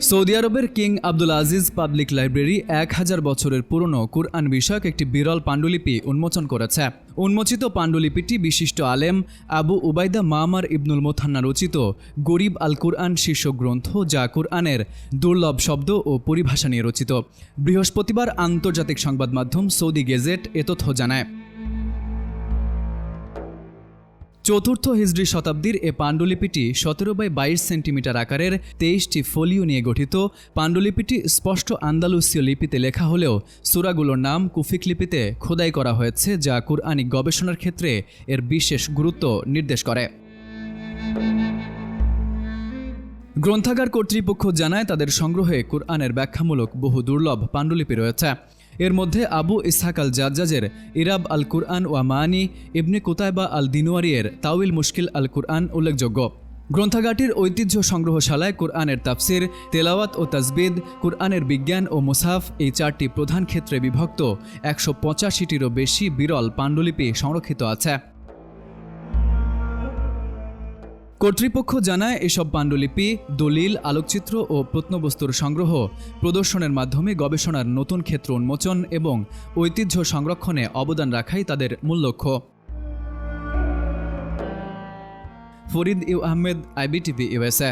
Saudi আরবের king Abdul Aziz public library 1000 বছরের পুরনো কুরআন বিষয়ক একটি বিরল পাণ্ডুলিপি উন্মোচন করেছে। উন্মোচিত পাণ্ডুলিপিটি বিশিষ্ট আলেম আবু উবাইদা মামার ইবনুল মোথান্না রচিত গরিব আল কুরআন শীর্ষক গ্রন্থ, যা কুরআনের দুর্লভ শব্দ ও পরিভাষা নিয়ে রচিত। বৃহস্পতিবার আন্তর্জাতিক সংবাদ মাধ্যম সৌদি গেজেট এ তথ্য জানায়। চতুর্থ হিজরি শতাব্দীর এ পাণ্ডুলিপিটি 17x22 সেন্টিমিটার আকারের 23টি ফোলিও নিয়ে গঠিত। পাণ্ডুলিপিটি স্পষ্ট আন্দালুসীয় লিপিতে লেখা হলেও সূরাগুলোর নাম কুফিক লিপিতে খোদাই করা হয়েছে, যা কুরআনিক গবেষণার ক্ষেত্রে এর বিশেষ গুরুত্ব নির্দেশ করে। গ্রন্থাগার কর্তৃপক্ষ জানায়, তাদের সংগ্রহে কুরআনের ব্যাখ্যামূলক বহু দুর্লভ পাণ্ডুলিপি রয়েছে। এর মধ্যে আবু ইসহাক আল জাজ্জাজের ইরাব আল কুরআন ওয়া মানি, ইবনে কুতায়বা আল দিনওয়ারিয়ের তাউইল মুশকিল আল কুরআন উল্লেখযোগ্য। গ্রন্থাগারটির ঐতিহ্য সংগ্রহশালায় কুরআনের তাফসির, তেলাওয়াত ও তাজবিদ, কুরআনের বিজ্ঞান ও মুসাফ, এই 4টি প্রধান ক্ষেত্রে বিভক্ত 185টিরও বেশি বিরল পাণ্ডুলিপি সংরক্ষিত আছে। কর্তৃপক্ষ জানায়, এসব পাণ্ডুলিপি দলিল, আলোকচিত্র ও প্রত্নবস্তুর সংগ্রহ, প্রদর্শনের মাধ্যমে গবেষণার নতুন ক্ষেত্র উন্মোচন এবং ঐতিহ্য সংরক্ষণে অবদান রাখাই তাদের মূল লক্ষ্য। Farid U Ahmed, IBTV USA।